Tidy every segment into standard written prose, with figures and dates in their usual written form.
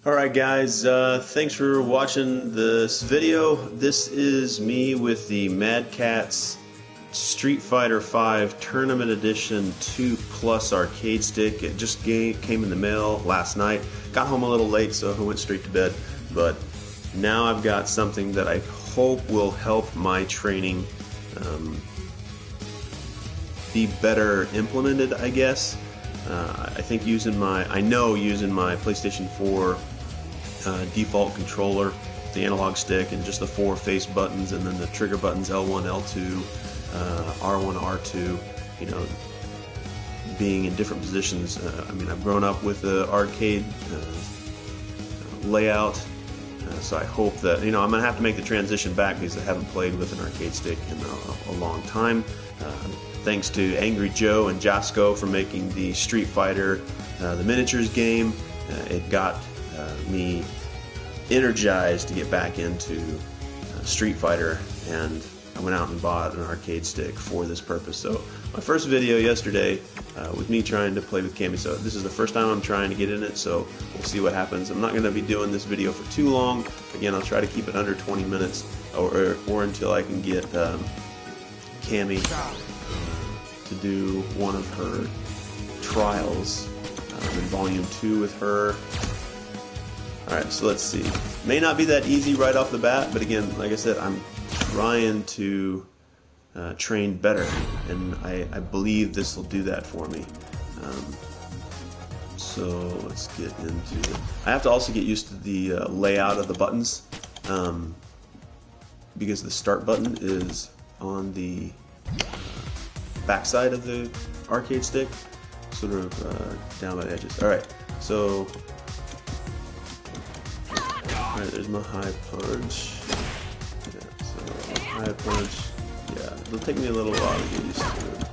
Alright guys, thanks for watching this video. This is me with the Mad Catz Street Fighter V Tournament Edition 2 Plus arcade stick. It just came in the mail last night. Got home a little late, so I went straight to bed. But now I've got something that I hope will help my training be better implemented, I guess. I think using my PlayStation 4 default controller, the analog stick, and just the 4 face buttons, and then the trigger buttons L1, L2, R1, R2, you know, being in different positions. I mean, I've grown up with the arcade layout, so I hope that, you know, I'm going to have to make the transition back because I haven't played with an arcade stick in a long time. Thanks to Angry Joe and Josco for making the Street Fighter, the miniatures game. It got me energized to get back into Street Fighter, and I went out and bought an arcade stick for this purpose. So my first video yesterday with me trying to play with Cammy. So this is the first time I'm trying to get in it, so we'll see what happens. I'm not going to be doing this video for too long. Again, I'll try to keep it under 20 minutes or until I can get Cammy to do one of her trials in Volume 2 with her. Alright, so let's see. May not be that easy right off the bat, but again, like I said, I'm trying to train better, and I believe this will do that for me. So let's get into it. I have to also get used to the layout of the buttons, because the start button is on the backside of the arcade stick, sort of down by the edges. Alright, so there's my high punch. Yeah, so high punch. Yeah, it'll take me a little while to get used to it.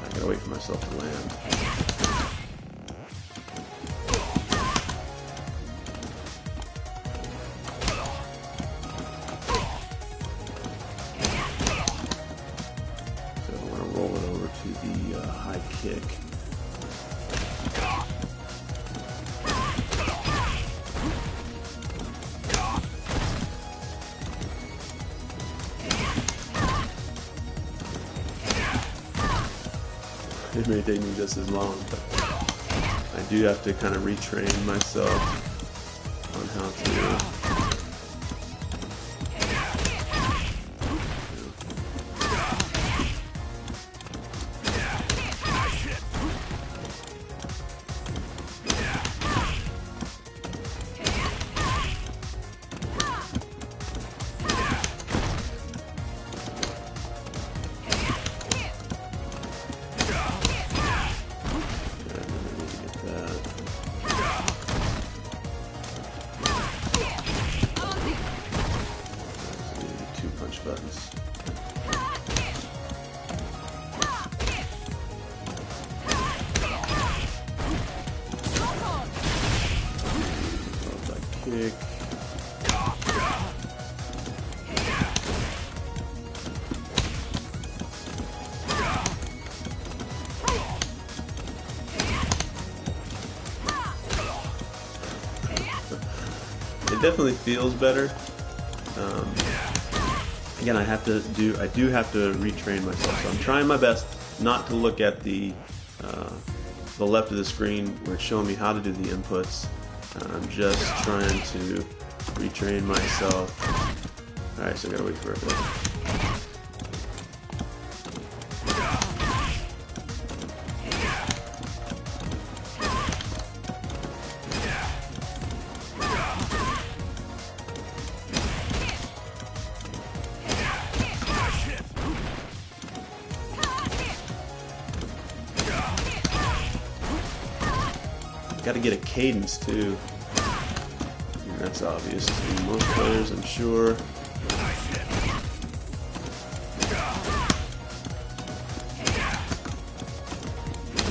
I gotta wait for myself to land. High kick. It may take me just as long, but I do have to kind of retrain myself on how to buttons. Kick. It definitely feels better. Again, I do have to retrain myself. So I'm trying my best not to look at the left of the screen where it's showing me how to do the inputs. I'm just trying to retrain myself. Alright, so I gotta wait for it. Got to get a cadence too. And that's obvious to most players, I'm sure.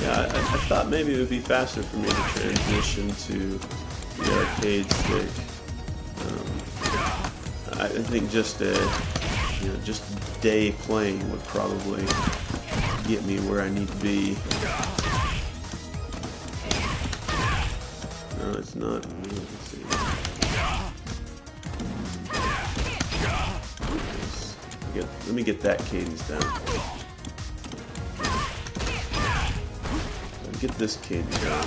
Yeah, I thought maybe it would be faster for me to transition to the arcade stick. I think just a day playing would probably get me where I need to be. No, it's not. Let's see. Let me get that cadence down. Get this cadence down.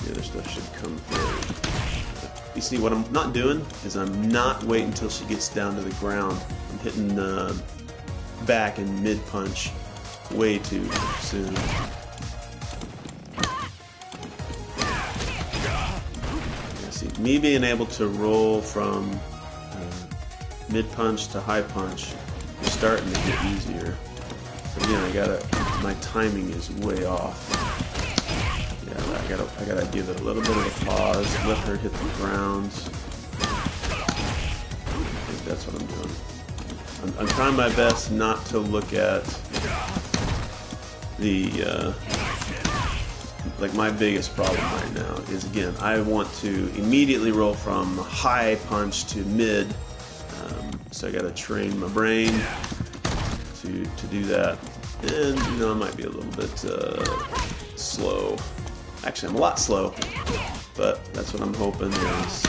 The other stuff should come through. You see, what I'm not doing is I'm not waiting until she gets down to the ground. I'm hitting back and mid punch way too soon. Yeah, see, me being able to roll from mid punch to high punch is starting to get easier. Again, my timing is way off. Yeah, I gotta give it a little bit of a pause, let her hit the ground. I think that's what I'm doing. I'm trying my best not to look at the like my biggest problem right now is, again, I want to immediately roll from high punch to mid. So I gotta train my brain to do that, and I might be a little bit slow. Actually, I'm a lot slow, but that's what I'm hoping is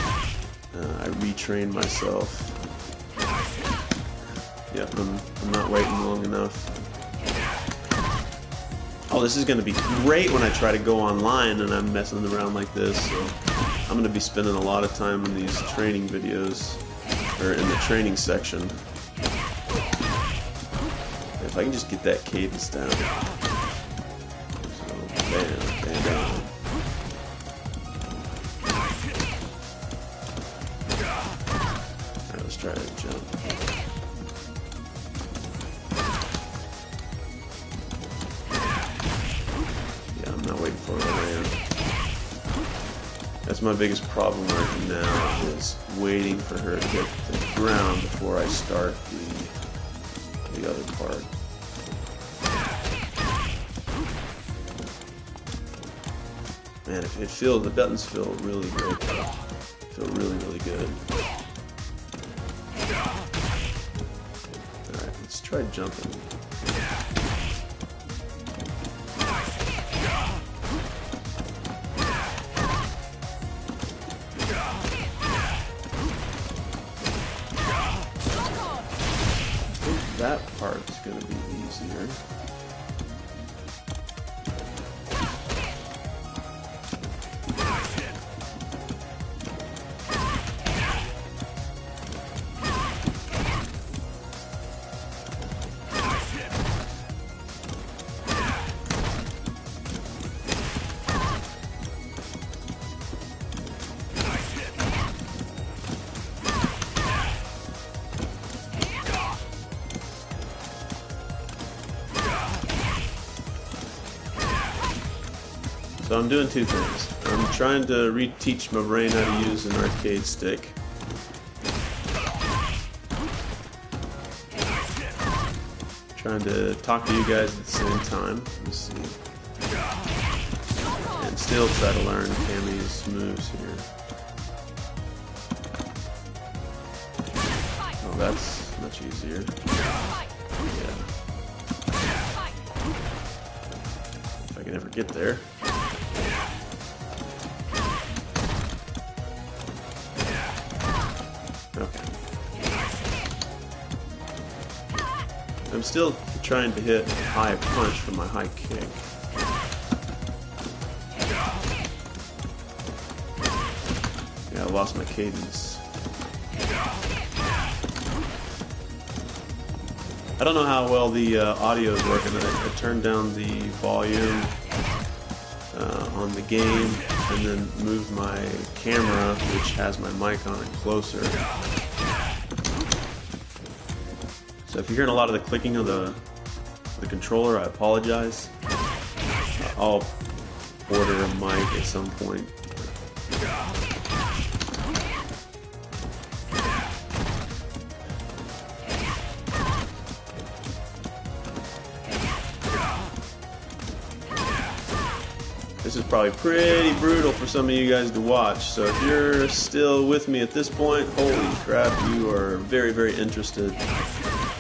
I retrain myself. Yep, I'm not waiting long enough. Oh, this is going to be great when I try to go online and I'm messing around like this. So I'm going to be spending a lot of time in these training videos, or in the training section. If I can just get that cadence down. So, bam, bam, bam. Alright, let's try to jump. Yeah, I'm not waiting for it to land. That's my biggest problem right now, is waiting for her to hit the ground before I start the other part. Man, the buttons feel really great though. Feel really, really good. Alright, let's try jumping. That part's going to be easier. So I'm doing two things. I'm trying to reteach my brain how to use an arcade stick. Trying to talk to you guys at the same time. Let's see. And still try to learn Tammy's moves here. Oh, that's much easier. Yeah. If I can ever get there. I'm still trying to hit high punch from my high kick. Yeah, I lost my cadence. I don't know how well the audio is working. I turned down the volume on the game and then moved my camera, which has my mic on it, closer. So if you're hearing a lot of the clicking of the controller, I apologize. I'll order a mic at some point. This is probably pretty brutal for some of you guys to watch, so if you're still with me at this point, holy crap, you are very, very interested.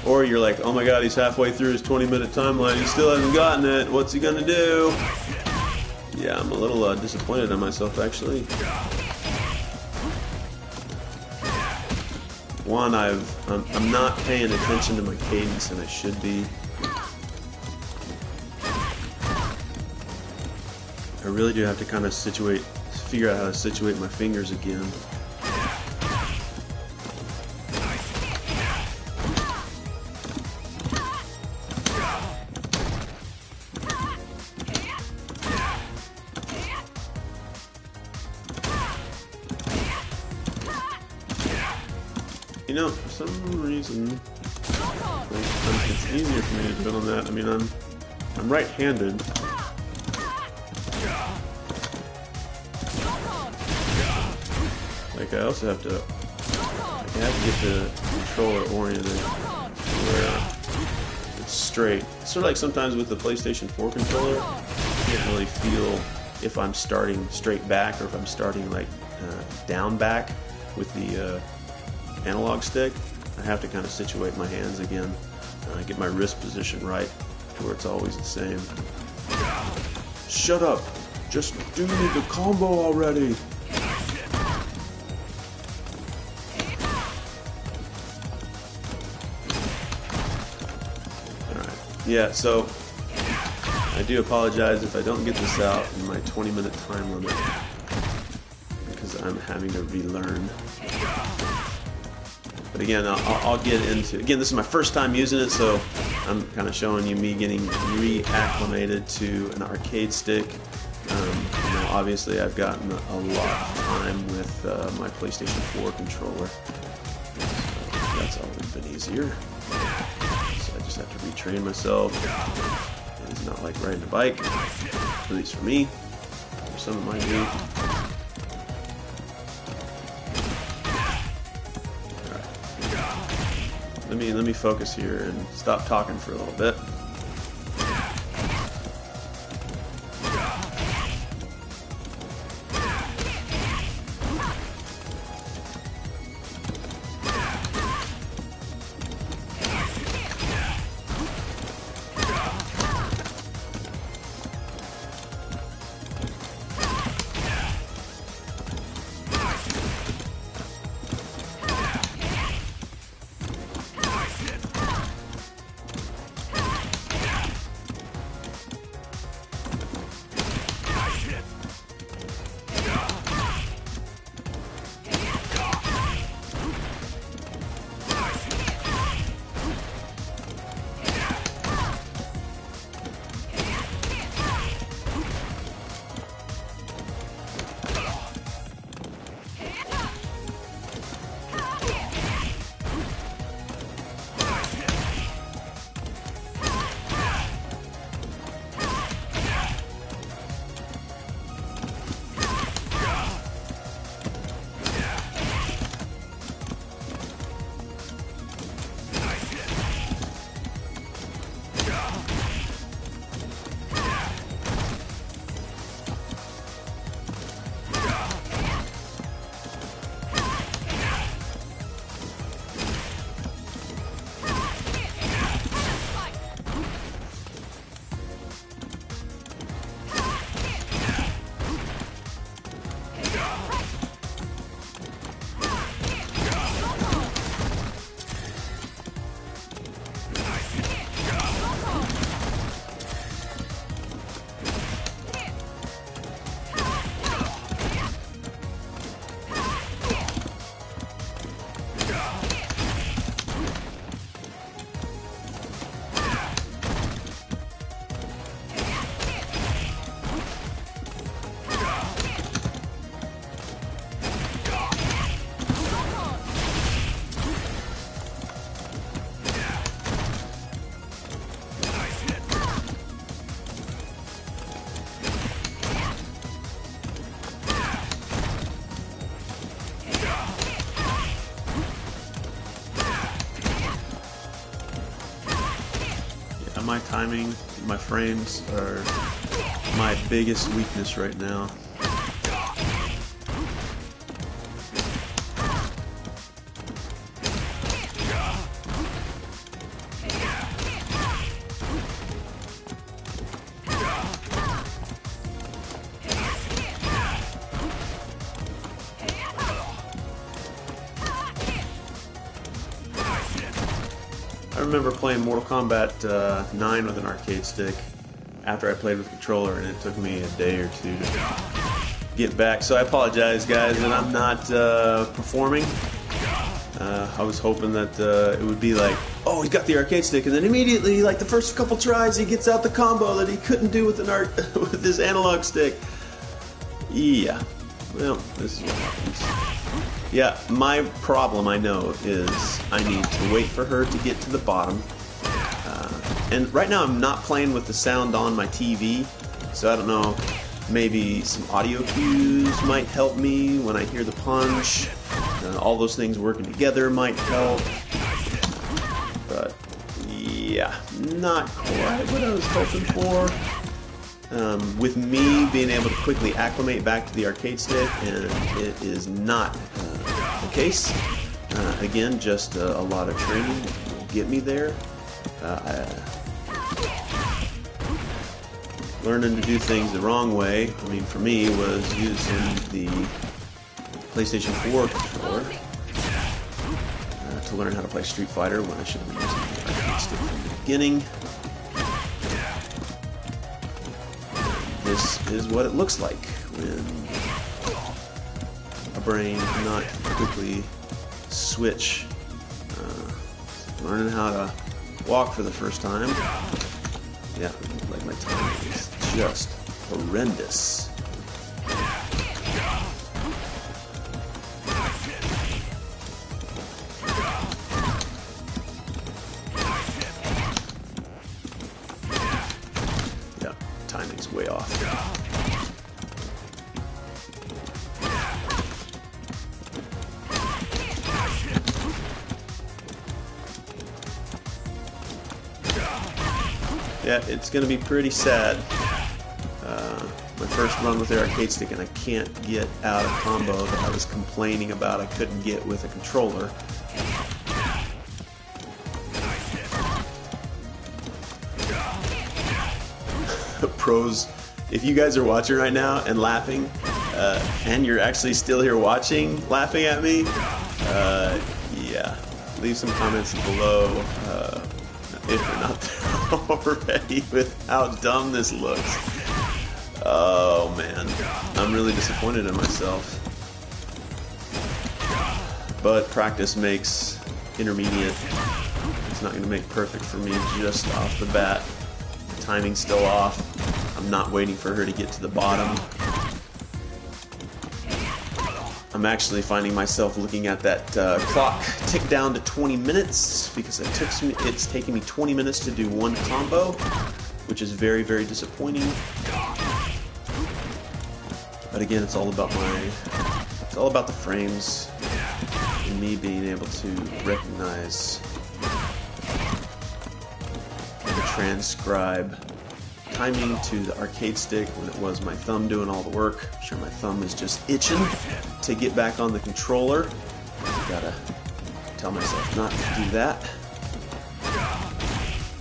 Or you're like, oh my god, he's halfway through his 20-minute timeline, he still hasn't gotten it, what's he gonna do? Yeah, I'm a little disappointed in myself, actually. One, I'm not paying attention to my cadence, and I should be. I really do have to kind of figure out how to situate my fingers again. You know, for some reason, it's easier for me to do it on that. I mean, I'm right-handed. Like, I also have to get the controller oriented where it's straight. It's sort of like sometimes with the PlayStation 4 controller, you can't really feel if I'm starting straight back or if I'm starting like down back with the analog stick. I have to kind of situate my hands again, get my wrist position right to where it's always the same. Shut up! Just do the combo already! Alright, yeah, so I do apologize if I don't get this out in my 20-minute time limit because I'm having to relearn. But again, I'll get into. Again, this is my first time using it, so I'm kind of showing you me getting reacclimated to an arcade stick. You know, obviously, I've gotten a lot of time with my PlayStation 4 controller, so that's always been easier. So I just have to retrain myself. It's not like riding a bike, at least for me. For some it might be. Let me focus here and stop talking for a little bit. My timing, my frames are my biggest weakness right now. remember playing Mortal Kombat 9 with an arcade stick after I played with a controller, and it took me a day or two to get back. So I apologize, guys, that I'm not performing. I was hoping that it would be like, oh, he's got the arcade stick, and then immediately, like the first couple tries, he gets out the combo that he couldn't do with with his analog stick. Yeah, well, this is what happens. Yeah, my problem, I know, is I need to wait for her to get to the bottom. And right now I'm not playing with the sound on my TV, so I don't know, maybe some audio cues might help me when I hear the punch. All those things working together might help. But yeah, not quite what I was hoping for. With me being able to quickly acclimate back to the arcade stick, and it is not the case. Again, just a lot of training will get me there. Learning to do things the wrong way, I mean, for me, was using the PlayStation 4 controller to learn how to play Street Fighter when I should have been using the arcade stick from the beginning. This is what it looks like when a brain cannot quickly switch. Learning how to walk for the first time. Yeah, like my timing is just horrendous. Yeah, timing's way off. Yeah, it's going to be pretty sad. My first run with the arcade stick, and I can't get out a combo that I was complaining about I couldn't get with a controller. Pros, if you guys are watching right now and laughing, and you're actually still here watching, laughing at me, yeah, leave some comments below if you're not there already with how dumb this looks. Oh man, I'm really disappointed in myself. But practice makes intermediate. It's not going to make perfect for me just off the bat. The timing's still off. I'm not waiting for her to get to the bottom. I'm actually finding myself looking at that clock tick down to 20 minutes because it's taking me 20 minutes to do one combo, which is very, very disappointing. But again, it's all about the frames and me being able to recognize and transcribe timing to the arcade stick when it was my thumb doing all the work. I'm sure my thumb is just itching to get back on the controller. Gotta tell myself not to do that.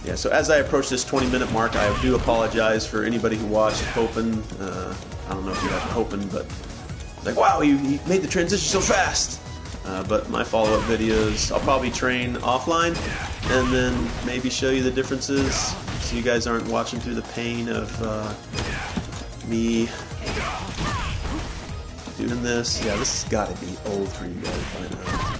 Yeah, so as I approach this 20-minute mark, I do apologize for anybody who watched hoping, I don't know if you guys were hoping, but like, wow, he made the transition so fast. But my follow-up videos, I'll probably train offline and then maybe show you the differences so you guys aren't watching through the pain of me doing this. Yeah, this has got to be old for you guys by now.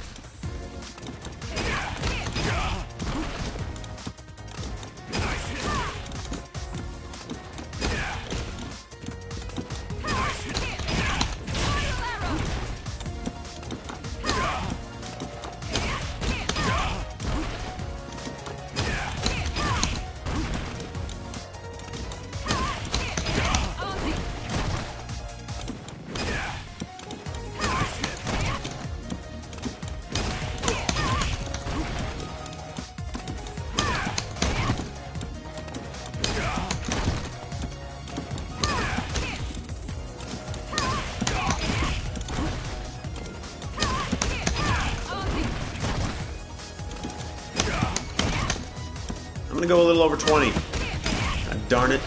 I'm gonna go a little over 20. God darn it.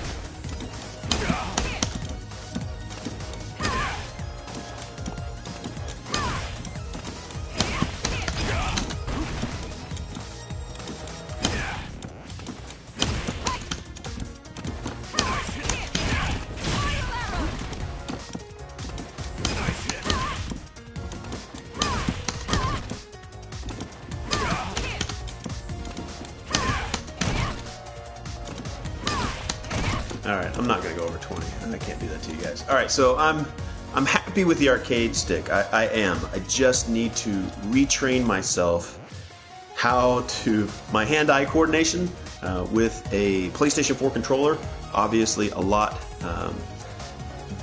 All right, I'm not gonna go over 20. I can't do that to you guys. All right, so I'm happy with the arcade stick. I am. I just need to retrain myself how to my hand-eye coordination with a PlayStation 4 controller. Obviously, a lot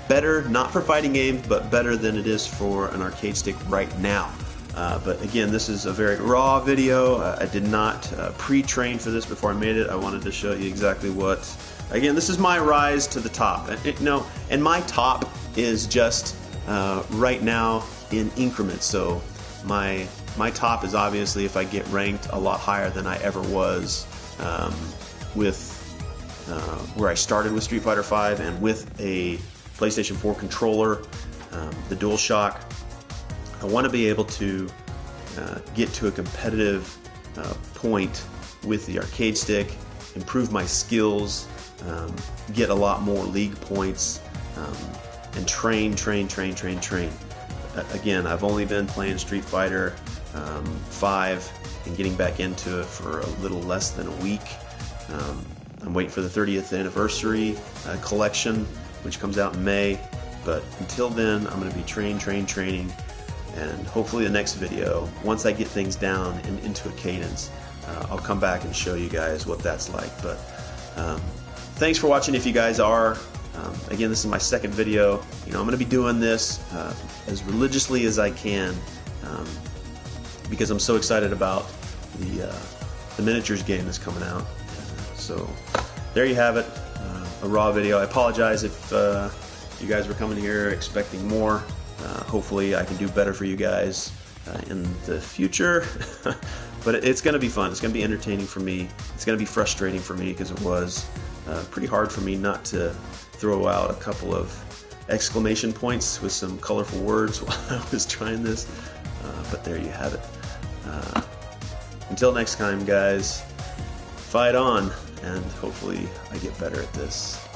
better, not for fighting games, but better than it is for an arcade stick right now. But again, this is a very raw video. I did not pre-train for this before I made it. I wanted to show you exactly what. Again, this is my rise to the top. And my top is just right now in increments. So my top is obviously if I get ranked a lot higher than I ever was with where I started with Street Fighter V and with a PlayStation 4 controller, the DualShock. I want to be able to get to a competitive point with the arcade stick, improve my skills, get a lot more league points, and train. Again, I've only been playing Street Fighter V and getting back into it for a little less than a week. I'm waiting for the 30th anniversary collection, which comes out in May. But until then, I'm going to be training. And hopefully the next video, once I get things down and into a cadence, I'll come back and show you guys what that's like. But thanks for watching if you guys are. Again, this is my second video. I'm going to be doing this as religiously as I can because I'm so excited about the miniatures game that's coming out. So there you have it, a raw video. I apologize if you guys were coming here expecting more. Hopefully I can do better for you guys in the future. But it's going to be fun. It's going to be entertaining for me. It's going to be frustrating for me because it was pretty hard for me not to throw out a couple of exclamation points with some colorful words while I was trying this. But there you have it. Until next time, guys, fight on, and hopefully I get better at this.